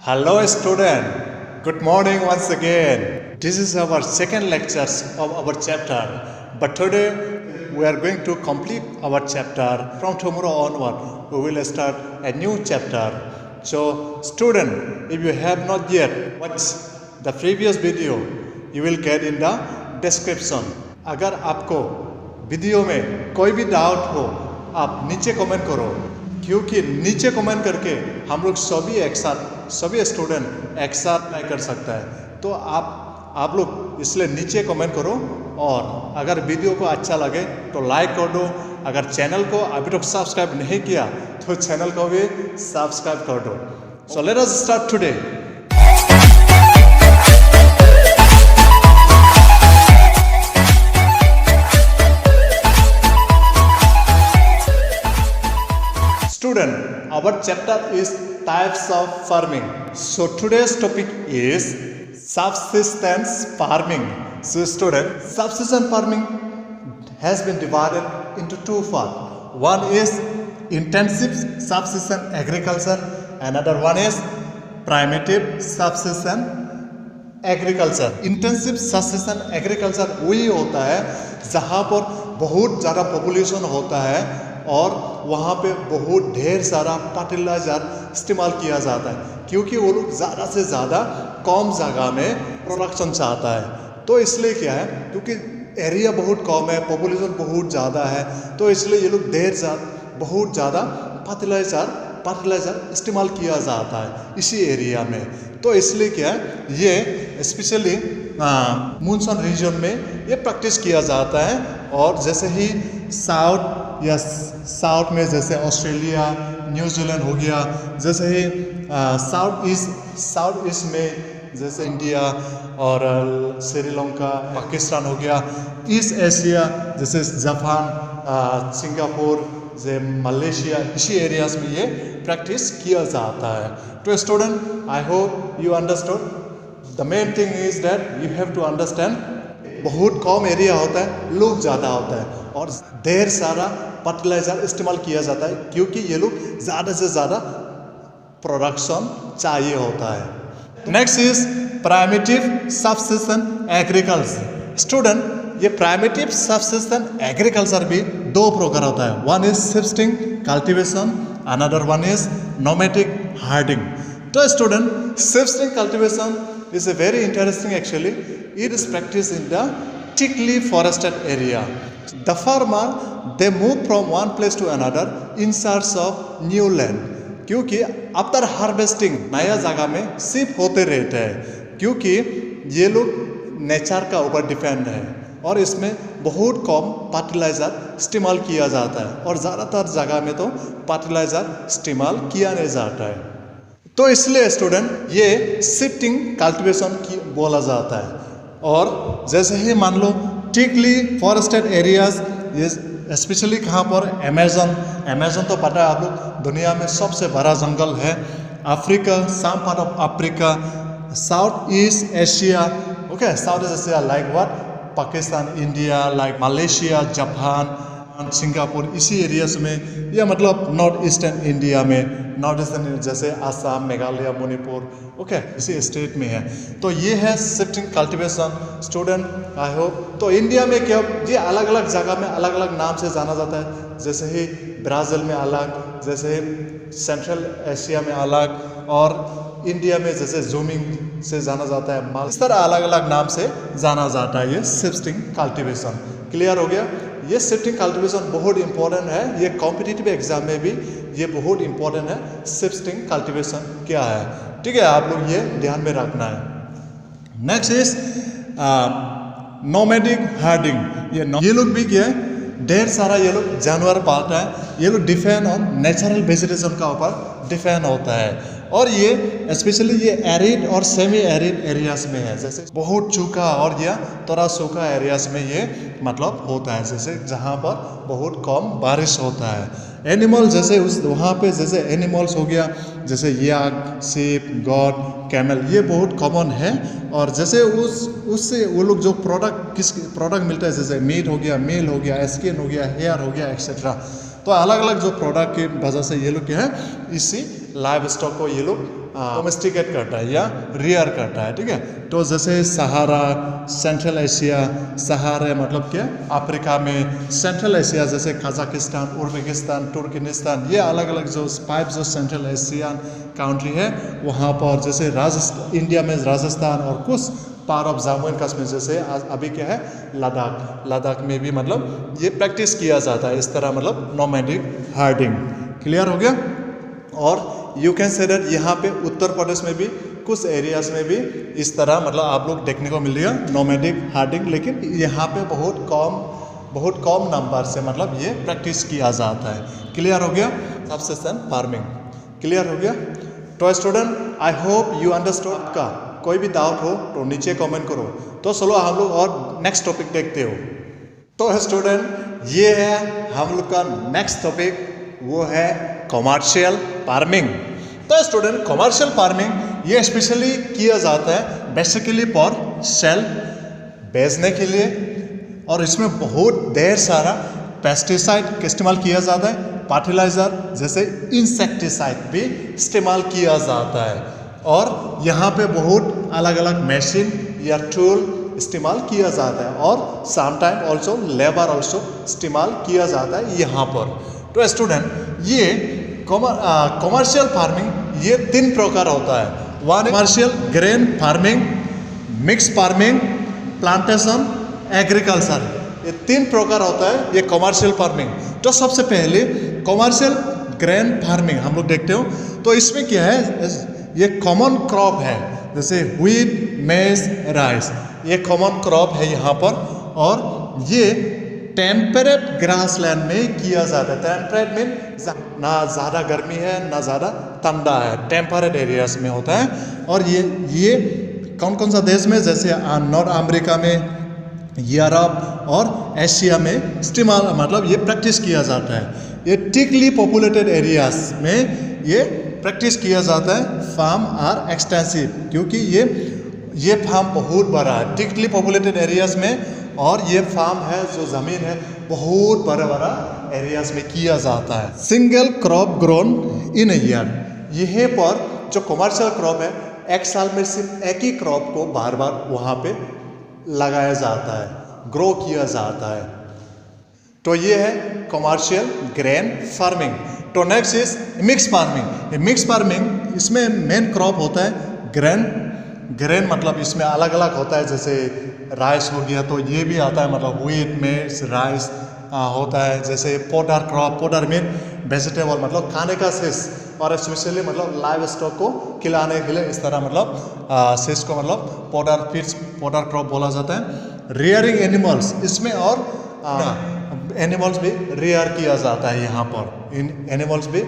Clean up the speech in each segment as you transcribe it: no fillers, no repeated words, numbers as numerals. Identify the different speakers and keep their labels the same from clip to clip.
Speaker 1: Hello student, good morning once again. This is our second lectures of our chapter. But today we are going to complete our chapter. From tomorrow onward, we will start a new chapter. So student, if you have not yet watched the previous video, you will get in the description. अगर आपको video में कोई भी doubt हो, आप नीचे comment करो, क्योंकि नीचे कमेंट करके हम लोग सभी स्टूडेंट एक साथ अप्लाई कर सकता है। तो आप लोग इसलिए नीचे कमेंट करो, और अगर वीडियो को अच्छा लगे तो लाइक कर दो। अगर चैनल को अभी तक सब्सक्राइब नहीं किया तो चैनल को भी सब्सक्राइब कर दो। So let us start today. Student, our chapter is types of farming. So today's topic is subsistence farming. So student, subsistence farming has been divided into two parts. One is intensive subsistence agriculture, another one is primitive subsistence agriculture. Intensive subsistence agriculture वही होता है जहाँ पर बहुत ज़्यादा population होता है और वहाँ पे बहुत ढेर सारा फर्टिलाइज़र इस्तेमाल किया जाता है, क्योंकि वो लोग ज़्यादा से ज़्यादा कम जगह में प्रोडक्शन चाहता है। तो इसलिए क्या है, क्योंकि एरिया बहुत कम है, पॉपुलेशन बहुत ज़्यादा है, तो इसलिए ये लोग बहुत ज़्यादा फर्टिलाइज़र इस्तेमाल किया जाता है इसी एरिया में। तो इसलिए क्या है, ये स्पेशली मानसून रीजन में ये प्रैक्टिस किया जाता है। और जैसे ही साउथ में जैसे ऑस्ट्रेलिया, न्यूजीलैंड हो गया, जैसे ही साउथ ईस्ट में जैसे इंडिया और श्रीलंका, पाकिस्तान हो गया, ईस्ट एशिया जैसे जापान, सिंगापुर, जैसे मलेशिया, इसी एरियाज में ये प्रैक्टिस किया जाता है। तो student, I hope you understood. The main thing is that you have to understand, बहुत कम एरिया होता है, लोग ज़्यादा होता है और ढेर सारा फर्टिलाइज़र इस्तेमाल किया जाता है, क्योंकि ये लोग ज़्यादा से ज़्यादा प्रोडक्शन चाहिए होता है। Next is primitive subsistence agriculture. Student, ये प्राइमिटिव सबसिस्टेंस एग्रीकल्चर भी दो प्रकार होता है। One is shifting cultivation, another one is nomadic herding. तो student, shifting cultivation is a very interesting actually. It is practiced in the thickly forested area. The farmer they move from one place to another in search of new land. क्योंकि after harvesting नया जगह में shift होते रहते हैं, क्योंकि ये लोग नेचर का ऊपर डिपेंड है और इसमें बहुत कम फर्टिलाइज़र इस्तेमाल किया जाता है और ज़्यादातर जगह में तो फर्टिलाइज़र इस्तेमाल किया नहीं जाता है। तो इसलिए स्टूडेंट, ये शिफ्टिंग कल्टीवेशन की बोला जाता है। और जैसे ही मान लो थिकली फॉरेस्टेड एरियाज, ये स्पेशली कहाँ पर, अमेज़न तो पता है आप लोग, दुनिया में सबसे बड़ा जंगल है। Africa, some part of Africa, South East Asia, okay, South East Asia like what, Pakistan, India, like Malaysia, Japan, Singapore, इसी एरियाज में, या मतलब नॉर्थ ईस्टर्न इंडिया में, नॉर्थ ईस्टर्न जैसे आसाम, मेघालय, मणिपुर, ओके, इसी स्टेट में है। तो ये है shifting cultivation. Student, I hope. तो इंडिया में क्या, ये अलग अलग जगह में अलग अलग नाम से जाना जाता है। जैसे ही ब्राज़ील में अलग, जैसे सेंट्रल एशिया में अलग, और इंडिया में जैसे जूमिंग से जाना जाता है। इस तरह अलग अलग नाम से जाना जाता है ये शिफ्टिंग कल्टीवेशन। क्लियर हो गया? ये शिफ्टिंग कल्टीवेशन बहुत इंपॉर्टेंट है, ये कॉम्पिटिटिव एग्जाम में भी ये बहुत इंपॉर्टेंट है। शिफ्टिंग कल्टीवेशन क्या है, ठीक है, आप लोग ये ध्यान में रखना है। Next is nomadic herding. ये लोग भी क्या है, ढेर सारा ये लोग जानवर पालता है। ये लोग डिपेंड ऑन नेचुरल वेजिटेशन का ऊपर डिपेंड होता है, और ये स्पेशली ये एरिड और सेमी एरिड एरियाज में है। जैसे बहुत सूखा और या थोड़ा सूखा एरियाज में ये मतलब होता है, जैसे जहाँ पर बहुत कम बारिश होता है। एनिमल जैसे उस वहाँ पे जैसे एनिमल्स हो गया, जैसे याक, सीप, गॉड, कैमल, ये बहुत कॉमन है। और जैसे उससे वो लोग जो प्रोडक्ट मिलता है, जैसे मीट हो गया, मील हो गया, स्किन हो गया, हेयर हो गया, एक्सेट्रा। तो अलग अलग जो प्रोडक्ट की वजह से ये लोग क्या है, इसी लाइव स्टॉक को ये लोग डोमेस्टिकेट करता है या रियर करता है, ठीक है। तो जैसे सहारा, सेंट्रल एशिया, सहारा मतलब क्या, अफ्रीका में, सेंट्रल एशिया जैसे कजाकिस्तान, उज्बेकिस्तान, तुर्कमेनिस्तान, ये अलग अलग जो 5 जो सेंट्रल एशियन कंट्री है वहाँ पर, जैसे राजस्थान, इंडिया में राजस्थान और कुछ part of Jammu and Kashmir, जैसे अभी क्या है लद्दाख, लद्दाख में भी मतलब ये प्रैक्टिस किया जाता है इस तरह, मतलब नोमैडिक हार्डिंग। क्लियर हो गया। और यू कैन से दैट यहाँ पे उत्तर प्रदेश में भी कुछ एरियाज में भी इस तरह मतलब आप लोग देखने को मिलेगा नोमैडिक हार्डिंग, लेकिन यहाँ पे बहुत कम नंबर से मतलब ये प्रैक्टिस किया जाता है। क्लियर हो गया। सबसिस्टेंस फार्मिंग क्लियर हो गया। तो student I hope you understood. का कोई भी डाउट हो तो नीचे कमेंट करो। तो चलो हम लोग और नेक्स्ट टॉपिक देखते हो। तो स्टूडेंट ये है हम लोग का नेक्स्ट टॉपिक, वो है कॉमर्शियल फार्मिंग। तो स्टूडेंट कॉमर्शियल फार्मिंग ये स्पेशली किया जाता है बेसिकली फॉर सेल, बेचने के लिए, और इसमें बहुत ढेर सारा पेस्टिसाइड का इस्तेमाल किया जाता है, फर्टिलाइजर जैसे इंसेक्टिसाइड भी इस्तेमाल किया जाता है, और यहाँ पे बहुत अलग अलग मशीन या टूल इस्तेमाल किया जाता है, और समटाइम ऑल्सो लेबर ऑल्सो इस्तेमाल किया जाता है यहाँ पर। तो स्टूडेंट ये कॉमर्शियल फार्मिंग ये 3 प्रकार होता है। One commercial grain farming, mix farming, plantation, agriculture, ये 3 प्रकार होता है ये कॉमर्शियल फार्मिंग। तो सबसे पहले कॉमर्शियल ग्रेन फार्मिंग हम लोग देखते हो। तो इसमें क्या है, ये कॉमन क्रॉप है, जैसे व्हीट, मेज, राइस, ये कॉमन क्रॉप है यहाँ पर, और ये टेम्परेट ग्रास लैंड में किया जाता है। टेम्परेट मीन ना ज़्यादा गर्मी है ना ज़्यादा ठंडा है, टेम्परेट एरियाज में होता है। और ये कौन कौन सा देश में, जैसे नॉर्थ अमेरिका में, यूरोप और एशिया में इस्तेमाल मतलब ये प्रैक्टिस किया जाता है। ये थिकली पॉपुलेटेड एरियाज में ये प्रैक्टिस किया जाता है। फार्म आर एक्सटेंसिव, क्योंकि ये फार्म बहुत बड़ा है थिकली पॉपुलेटेड एरियाज में, और ये फार्म है जो ज़मीन है बहुत बड़ा बड़ा एरियाज में किया जाता है। Single crop grown in a year, यहीं पर जो कमर्शियल क्रॉप है एक साल में सिर्फ एक ही क्रॉप को बार बार वहाँ पे लगाया जाता है, ग्रो किया जाता है। तो ये है कमर्शियल ग्रेन फार्मिंग। तो next is mix farming. Mix farming इसमें मेन क्रॉप होता है ग्रेन मतलब इसमें अलग अलग होता है, जैसे राइस हो गया तो ये भी आता है, मतलब व्हीट, मेज, राइस होता है। जैसे powder crop, powder mean vegetable मतलब खाने का शेष, और स्पेशली मतलब लाइव स्टॉक को खिलाने के लिए इस तरह मतलब शेष को मतलब पोडर क्रॉप बोला जाता है। रियरिंग एनिमल्स, इसमें और एनिमल्स भी रियर किया जाता है, यहाँ पर इन एनिमल्स भी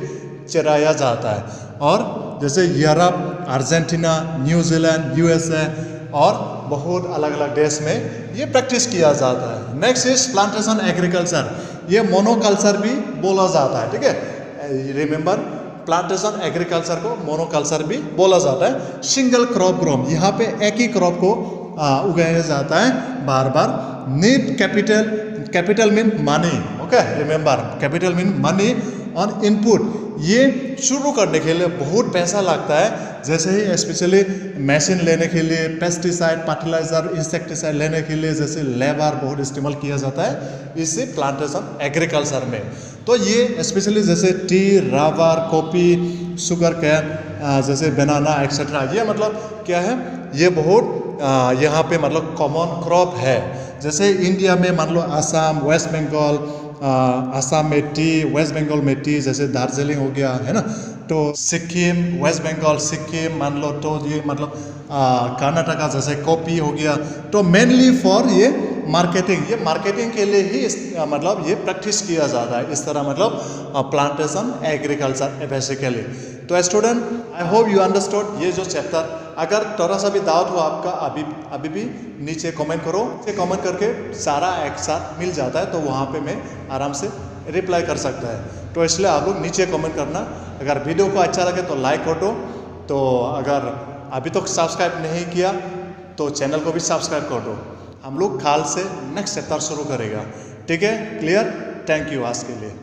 Speaker 1: चराया जाता है। और जैसे यूरोप, अर्जेंटीना, न्यूजीलैंड, यूएसए और बहुत अलग अलग देश में ये प्रैक्टिस किया जाता है। नेक्स्ट इज प्लांटेशन एग्रीकल्चर, ये मोनोकल्चर भी बोला जाता है, ठीक है। रिमेंबर प्लांटेशन एग्रीकल्चर को मोनोकल्चर भी बोला जाता है। सिंगल क्रॉप ग्रोम, यहाँ पे एक ही क्रॉप को उगाया जाता है बार बार। Need capital mean money, okay, remember capital mean money on input, ये शुरू करने के लिए बहुत पैसा लगता है। जैसे ही स्पेशली मशीन लेने के लिए, पेस्टिसाइड, फर्टिलाइजर, इंसेक्टिसाइड लेने के लिए जैसे लेबर बहुत इस्तेमाल किया जाता है इसी प्लांटेशन एग्रीकल्चर में। तो ये स्पेशली जैसे T, rubber, coffee, sugar cane, जैसे बनाना एक्सेट्रा, ये मतलब क्या है, ये बहुत यहाँ पे मतलब कॉमन क्रॉप है। जैसे इंडिया में मान लो असम, वेस्ट बंगाल, असम में टी, वेस्ट बंगाल में टी, जैसे दार्जिलिंग हो गया है ना, तो सिक्किम, वेस्ट बंगाल, सिक्किम मान लो, तो ये मतलब कर्नाटका जैसे कॉफ़ी हो गया। तो मेनली फॉर ये मार्केटिंग के लिए ही मतलब ये प्रैक्टिस किया जाता है, इस तरह मतलब प्लांटेशन एग्रीकल्चर बेसिकली। तो student I hope you understood ये जो चैप्टर। अगर थोड़ा सा भी डाउट हो आपका अभी भी नीचे कमेंट करो, कमेंट करके सारा एक साथ मिल जाता है, तो वहाँ पे मैं आराम से रिप्लाई कर सकता है। तो इसलिए आप लोग नीचे कमेंट करना। अगर वीडियो को अच्छा लगे तो लाइक कर दो, तो अगर अभी तक सब्सक्राइब नहीं किया तो चैनल को भी सब्सक्राइब कर दो। हम लोग कल से नेक्स्ट चैप्टर शुरू करेगा, ठीक है। क्लियर, थैंक यू आज के लिए।